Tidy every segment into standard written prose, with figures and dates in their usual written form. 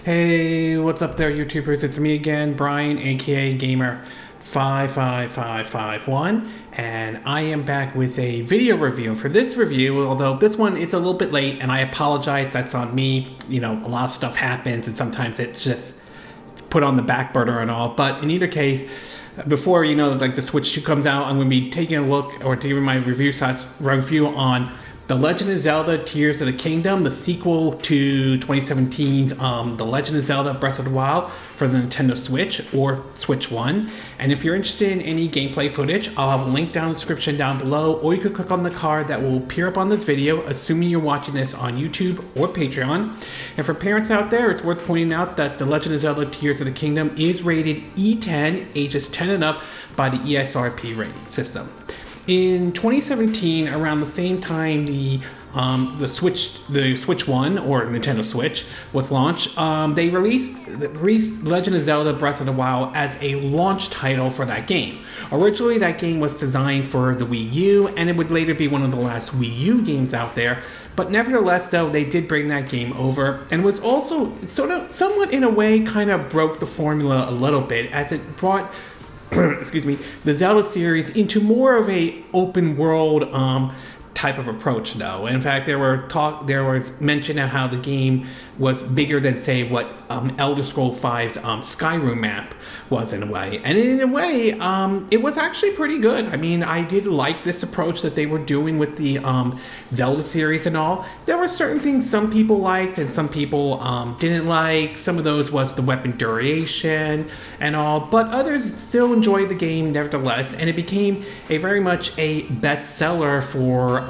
Hey, what's up there, YouTubers? It's me again, Brian, aka Gamer55551, and I am back with a video review. For this review, although this one is a little bit late, and I apologize, that's on me. You know, a lot of stuff happens, and sometimes it's just put on the back burner and all. But in either case, before like the Switch 2 comes out, I'm going to be taking a look or giving my review on The Legend of Zelda Tears of the Kingdom, the sequel to 2017's The Legend of Zelda Breath of the Wild for the Nintendo Switch or Switch 1. And if you're interested in any gameplay footage, I'll have a link down in the description down below, or you could click on the card that will appear up on this video, assuming you're watching this on YouTube or Patreon. And for parents out there, it's worth pointing out that The Legend of Zelda Tears of the Kingdom is rated E10, ages 10 and up, by the ESRB rating system. In 2017, around the same time the Switch 1 or Nintendo Switch was launched, they released Legend of Zelda Breath of the Wild as a launch title for that game. Originally, that game was designed for the Wii U, and it would later be one of the last Wii U games out there. But nevertheless, though, they did bring that game over, and was also somewhat in a way kind of broke the formula a little bit, as it brought excuse me, the Zelda series into more of a open world type of approach, though. In fact, there was mention of how the game was bigger than, say, what Elder Scrolls V's Skyrim map was in a way. And in a way, it was actually pretty good. I mean, I did like this approach that they were doing with the Zelda series and all. There were certain things some people liked and some people didn't like. Some of those was the weapon duration and all, but others still enjoyed the game nevertheless, and it became very much a bestseller for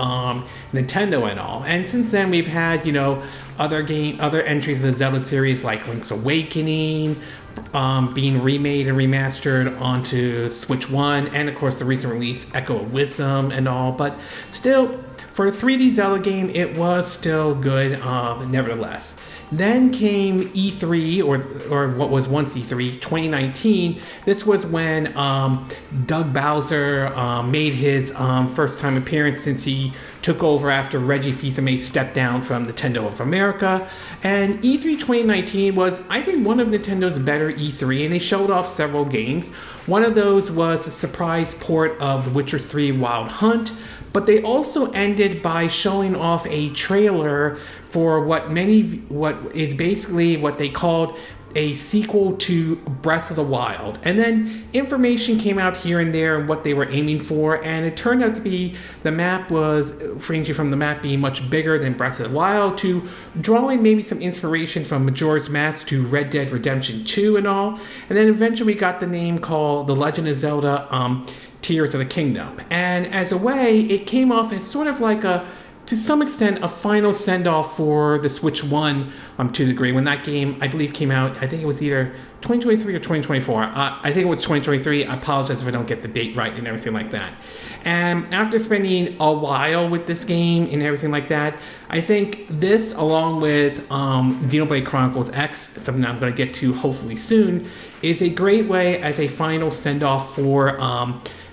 Nintendo and all. And since then, we've had other entries of the Zelda series like Link's Awakening being remade and remastered onto Switch 1, and of course the recent release Echo of Wisdom and all. But still, for a 3D Zelda game, it was still good nevertheless. Then came E3, or what was once E3, 2019. This was when Doug Bowser made his first time appearance since he took over after Reggie Fils-Aimé stepped down from Nintendo of America. And E3 2019 was, I think, one of Nintendo's better E3, and they showed off several games. One of those was a surprise port of The Witcher 3 Wild Hunt, but they also ended by showing off a trailer for what is basically what they called a sequel to Breath of the Wild. And then information came out here and there and what they were aiming for, and it turned out to be the map was ranging from the map being much bigger than Breath of the Wild to drawing maybe some inspiration from Majora's Mask to Red Dead Redemption 2 and all. And then eventually we got the name called The Legend of Zelda Tears of the Kingdom. And as a way, it came off as sort of like to some extent, a final send-off for the Switch 1 to a degree. When that game, I believe, came out, I think it was either 2023 or 2024. I think it was 2023. I apologize if I don't get the date right and everything like that. And after spending a while with this game and everything like that, I think this, along with Xenoblade Chronicles X, something I'm going to get to hopefully soon, is a great way as a final send-off for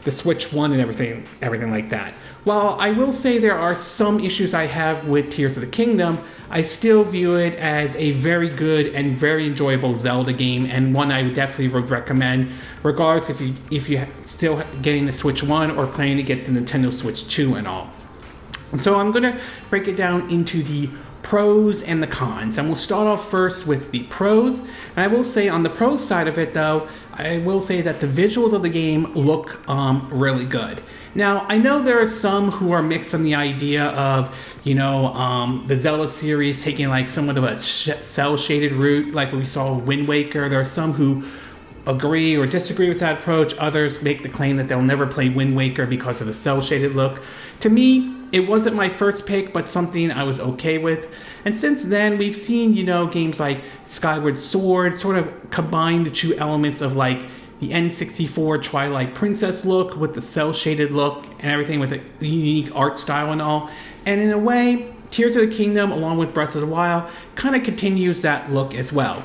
the Switch 1 and everything like that. While I will say there are some issues I have with Tears of the Kingdom, I still view it as a very good and very enjoyable Zelda game, and one I definitely would recommend, regardless if you're still getting the Switch 1 or planning to get the Nintendo Switch 2 and all. So I'm going to break it down into the pros and the cons, and we'll start off first with the pros. And I will say on the pros side of it, though, I will say that the visuals of the game look really good. Now, I know there are some who are mixed on the idea of, the Zelda series taking like somewhat of a cel-shaded route, like we saw with Wind Waker. There are some who agree or disagree with that approach. Others make the claim that they'll never play Wind Waker because of the cel-shaded look. To me, it wasn't my first pick, but something I was okay with. And since then, we've seen, games like Skyward Sword sort of combine the two elements of like the N64 Twilight Princess look with the cel-shaded look and everything with a unique art style and all. And in a way, Tears of the Kingdom, along with Breath of the Wild, kind of continues that look as well.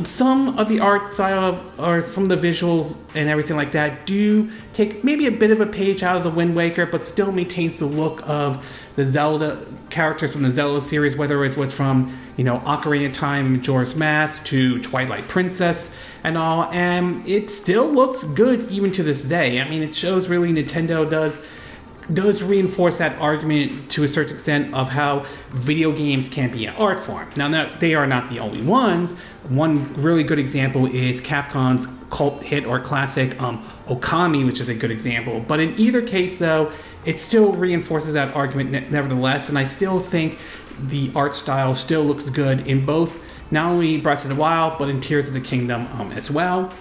Some of the art style or some of the visuals and everything like that do take maybe a bit of a page out of the Wind Waker, but still maintains the look of the Zelda characters from the Zelda series, whether it was from Ocarina of Time, Majora's Mask to Twilight Princess and all, and it still looks good even to this day. I mean, it shows really Nintendo does reinforce that argument to a certain extent of how video games can be an art form. Now, they are not the only ones. One really good example is Capcom's cult hit or classic Okami, which is a good example. But in either case, though, it still reinforces that argument nevertheless, and I still think the art style still looks good in both, not only Breath of the Wild, but in Tears of the Kingdom as well.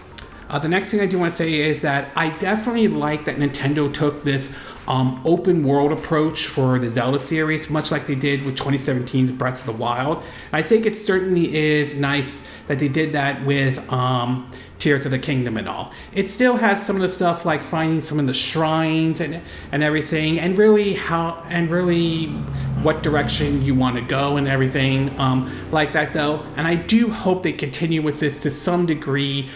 The next thing I do want to say is that I definitely like that Nintendo took this open world approach for the Zelda series, much like they did with 2017's Breath of the Wild. I think it certainly is nice that they did that with Tears of the Kingdom and all. It still has some of the stuff like finding some of the shrines and everything, and really what direction you want to go and everything like that though. And I do hope they continue with this to some degree,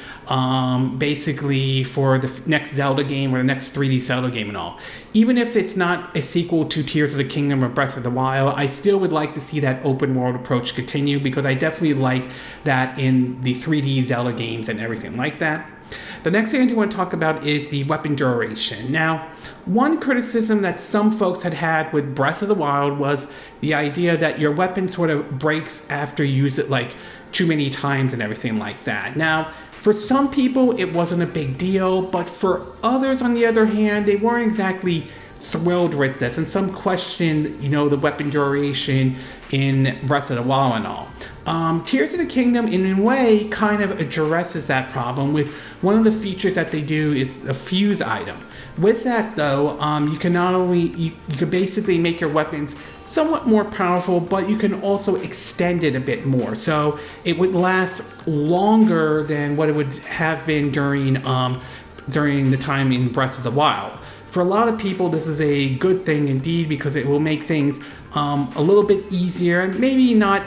basically for the next Zelda game or the next 3D Zelda game and all. Even if it's not a sequel to Tears of the Kingdom or Breath of the Wild, I still would like to see that open world approach continue, because I definitely like that in the 3D Zelda games and everything like that. The next thing I do want to talk about is the weapon duration. Now, one criticism that some folks had with Breath of the Wild was the idea that your weapon sort of breaks after you use it like too many times and everything like that. Now, for some people, it wasn't a big deal, but for others, on the other hand, they weren't exactly thrilled with this, and some questioned, the weapon duration in Breath of the Wild and all. Tears of the Kingdom, in a way, kind of addresses that problem with one of the features that they do is the fuse item. With that, though, you can not only you can basically make your weapons somewhat more powerful, but you can also extend it a bit more, so it would last longer than what it would have been during the time in Breath of the Wild. For a lot of people, this is a good thing indeed, because it will make things a little bit easier and maybe not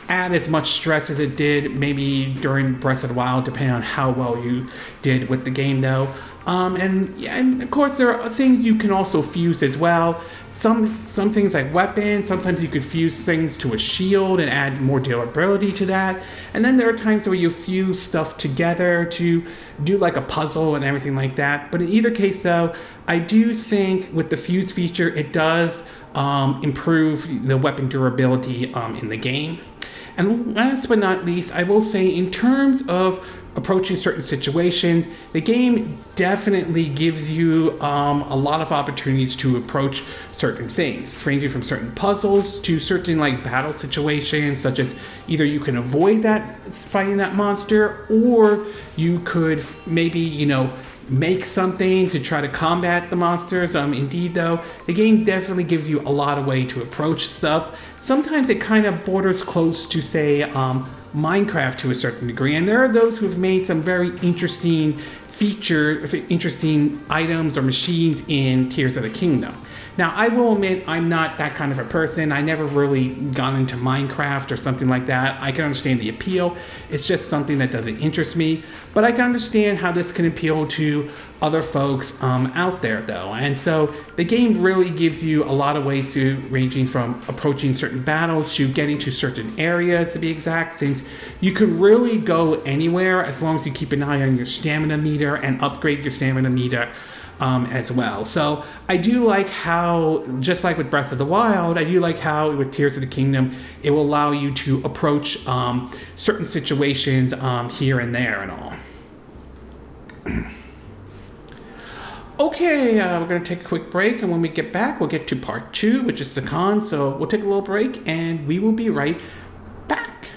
add as much stress as it did maybe during Breath of the Wild, depending on how well you did with the game though. And of course there are things you can also fuse as well. Some things like weapons, sometimes you could fuse things to a shield and add more durability to that. And then there are times where you fuse stuff together to do like a puzzle and everything like that. But in either case though, I do think with the fuse feature, it does improve the weapon durability in the game. And last but not least, I will say in terms of approaching certain situations, the game definitely gives you a lot of opportunities to approach certain things, ranging from certain puzzles to certain like battle situations, such as either you can avoid fighting that monster, or you could maybe, make something to try to combat the monsters. Indeed though, the game definitely gives you a lot of way to approach stuff. Sometimes it kind of borders close to, say, Minecraft to a certain degree, and there are those who've made some very interesting items or machines in Tears of the Kingdom. Now, I will admit I'm not that kind of a person. I never really gone into Minecraft or something like that. I can understand the appeal. It's just something that doesn't interest me. But I can understand how this can appeal to other folks out there, though. And so the game really gives you a lot of ways to, ranging from approaching certain battles to getting to certain areas, to be exact, since you could really go anywhere as long as you keep an eye on your stamina meter and upgrade your stamina meter as well. So I do like how, just like with Breath of the Wild, I do like how with Tears of the Kingdom, it will allow you to approach certain situations here and there and all. Okay, we're going to take a quick break, and when we get back, we'll get to part 2, which is the con. So we'll take a little break, and we will be right back.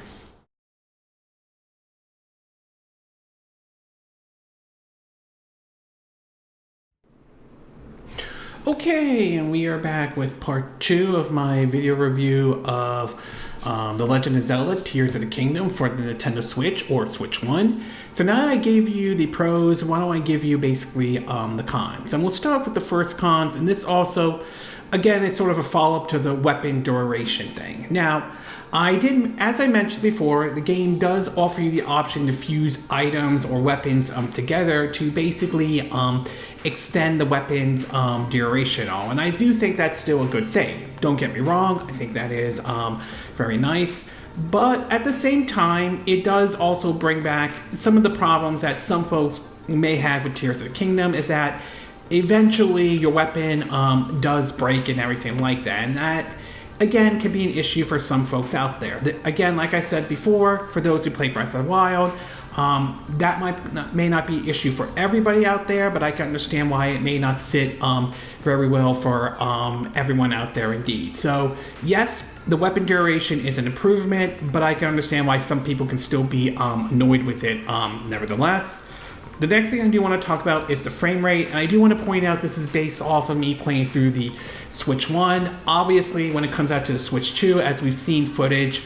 Okay, and we are back with part 2 of my video review of The Legend of Zelda Tears of the Kingdom for the Nintendo Switch or Switch 1. So now that I gave you the pros, why don't I give you basically the cons? And we'll start with the first cons, and this also, again, it's sort of a follow-up to the weapon duration thing. Now, as I mentioned before, the game does offer you the option to fuse items or weapons together to basically extend the weapon's duration and all. And I do think that's still a good thing. Don't get me wrong, I think that is very nice. But at the same time, it does also bring back some of the problems that some folks may have with Tears of the Kingdom, is that eventually your weapon does break and everything like that. And that, again, can be an issue for some folks out there. Again, like I said before, for those who play Breath of the Wild, that may not be an issue for everybody out there, but I can understand why it may not sit very well for everyone out there indeed. So yes, the weapon duration is an improvement, but I can understand why some people can still be annoyed with it nevertheless. The next thing I do want to talk about is the frame rate, and I do want to point out this is based off of me playing through the Switch 1. Obviously, when it comes out to the Switch 2, as we've seen footage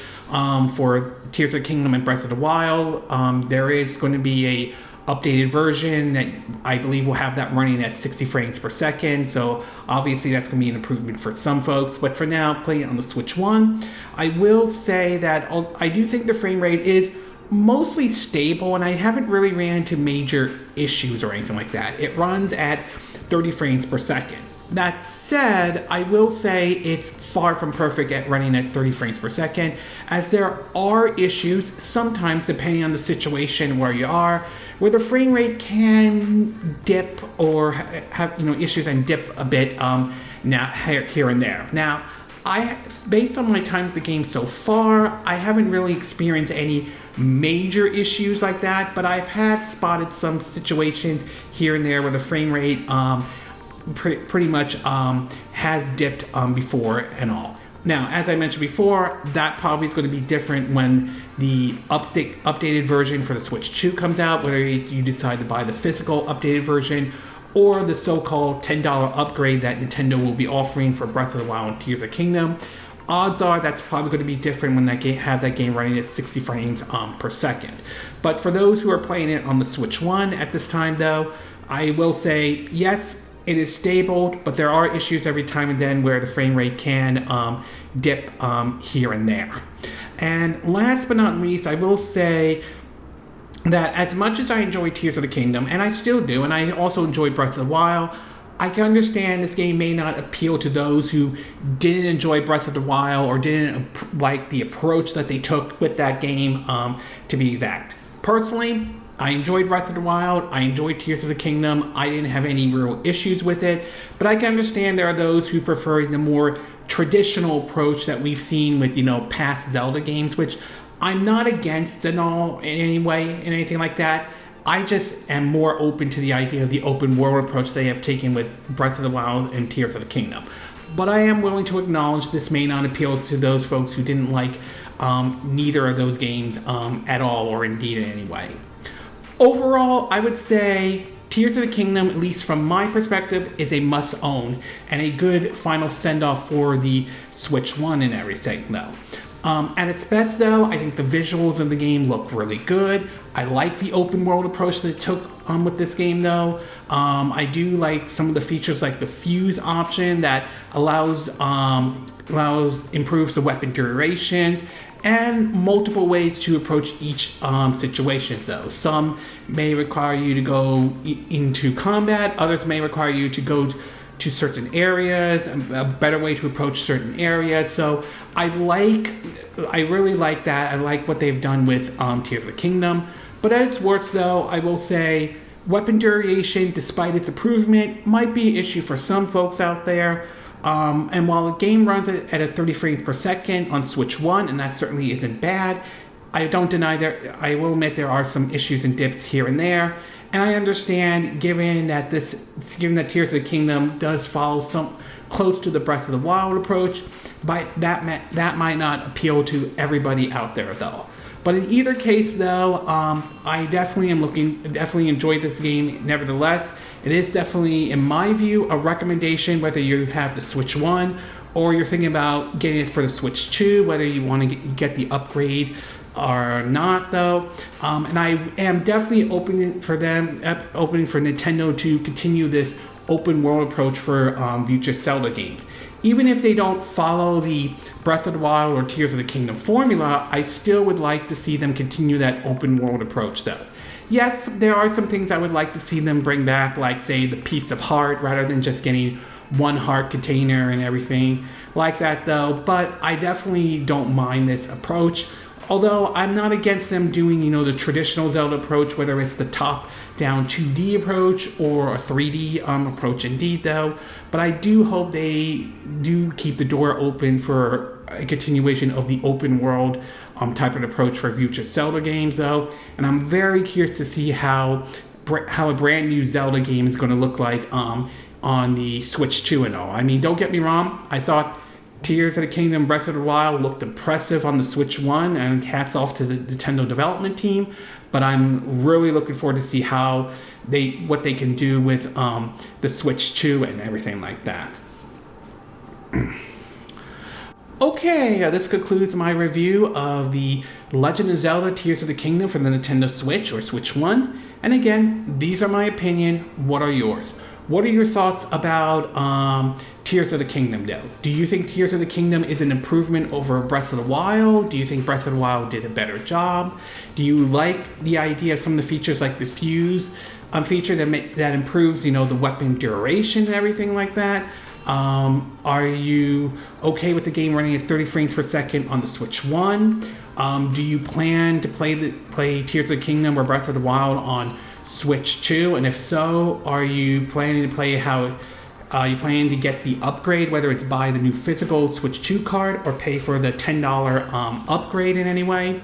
for Tears of the Kingdom and Breath of the Wild, there is going to be a updated version that I believe will have that running at 60 frames per second. So obviously that's going to be an improvement for some folks. But for now, playing it on the Switch 1, I will say that I do think the frame rate is mostly stable, and I haven't really ran into major issues or anything like that. It runs at 30 frames per second. That said, I will say it's far from perfect at running at 30 frames per second, as there are issues sometimes, depending on the situation where you are, where the frame rate can dip or have issues and dip a bit now here and there. Now, based on my time with the game so far, I haven't really experienced any major issues like that, but I've had spotted some situations here and there where the frame rate pretty much has dipped before and all. Now, as I mentioned before, that probably is going to be different when the updated version for the Switch 2 comes out, whether you decide to buy the physical updated version or the so-called $10 upgrade that Nintendo will be offering for Breath of the Wild and Tears of the Kingdom. Odds are that's probably going to be different when have that game running at 60 frames per second. But for those who are playing it on the Switch 1 at this time, though, I will say, yes, it is stable, but there are issues every time and then where the frame rate can dip here and there. And last but not least, I will say that as much as I enjoy Tears of the Kingdom, and I still do, and I also enjoy Breath of the Wild, I can understand this game may not appeal to those who didn't enjoy Breath of the Wild or didn't like the approach that they took with that game, to be exact. Personally, I enjoyed Breath of the Wild. I enjoyed Tears of the Kingdom. I didn't have any real issues with it, but I can understand there are those who prefer the more traditional approach that we've seen with, past Zelda games, which I'm not against at all in any way, in anything like that. I just am more open to the idea of the open world approach they have taken with Breath of the Wild and Tears of the Kingdom. But I am willing to acknowledge this may not appeal to those folks who didn't like neither of those games at all, or indeed in any way. Overall, I would say Tears of the Kingdom, at least from my perspective, is a must-own and a good final send-off for the Switch 1 and everything, though. At its best, though, I think the visuals of the game look really good. I like the open world approach that it took with this game, though. I do like some of the features, like the fuse option that improves the weapon durations, and multiple ways to approach each situation, though. Some may require you to go into combat, others may require you to go to certain areas, a better way to approach certain areas. So I really like that. I like what they've done with Tears of the Kingdom. But at its worst, though, I will say weapon duration, despite its improvement, might be an issue for some folks out there. And while the game runs at a 30 frames per second on Switch 1, and that certainly isn't bad, I don't deny I will admit there are some issues and dips here and there. And I understand, given that Tears of the Kingdom does follow some close to the Breath of the Wild approach, but that might not appeal to everybody out there, though. But in either case, though, I definitely enjoyed this game. Nevertheless, it is definitely, in my view, a recommendation whether you have the Switch 1 or you're thinking about getting it for the Switch 2, whether you want to get the upgrade or not, though. And I am definitely opening for Nintendo to continue this open world approach for future Zelda games. Even if they don't follow the Breath of the Wild or Tears of the Kingdom formula, I still would like to see them continue that open world approach, though. Yes, there are some things I would like to see them bring back, like, say, the Piece of Heart, rather than just getting one heart container and everything like that though, but I definitely don't mind this approach. Although I'm not against them doing, the traditional Zelda approach, whether it's the top-down 2D approach or a 3D approach indeed, though. But I do hope they do keep the door open for a continuation of the open world type of approach for future Zelda games, though. And I'm very curious to see how a brand new Zelda game is going to look like on the Switch 2 and all. I mean, don't get me wrong. I thought Tears of the Kingdom Breath of the Wild looked impressive on the Switch 1, and hats off to the Nintendo development team, but I'm really looking forward to see what they can do with the Switch 2 and everything like that. Okay, this concludes my review of the Legend of Zelda Tears of the Kingdom for the Nintendo Switch or Switch 1. And again, these are my opinion. What are yours? What are your thoughts about Tears of the Kingdom, though? Do you think Tears of the Kingdom is an improvement over Breath of the Wild? Do you think Breath of the Wild did a better job? Do you like the idea of some of the features like the fuse feature that improves, the weapon duration and everything like that? Are you okay with the game running at 30 frames per second on the Switch 1? Do you plan to play Tears of the Kingdom or Breath of the Wild on Switch 2? And if so, are you planning to play you planning to get the upgrade, whether it's buy the new physical Switch 2 card or pay for the $10 upgrade in any way?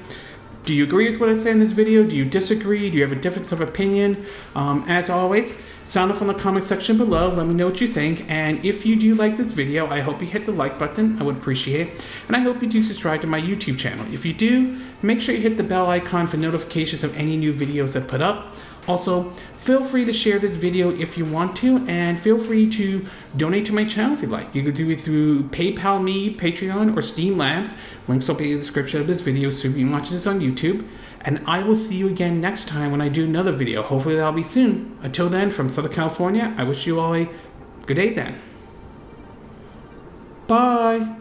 Do you agree with what I said in this video? Do you disagree? Do you have a difference of opinion? As always, sound off in the comment section below. Let me know what you think. And if you do like this video, I hope you hit the like button. I would appreciate it. And I hope you do subscribe to my YouTube channel. If you do, make sure you hit the bell icon for notifications of any new videos I put up. Also, feel free to share this video if you want to, and feel free to donate to my channel if you'd like. You could do it through PayPal Me, Patreon, or Steam Labs. Links will be in the description of this video so you can watch this on YouTube. And I will see you again next time when I do another video. Hopefully that'll be soon. Until then, from Southern California, I wish you all a good day then. Bye!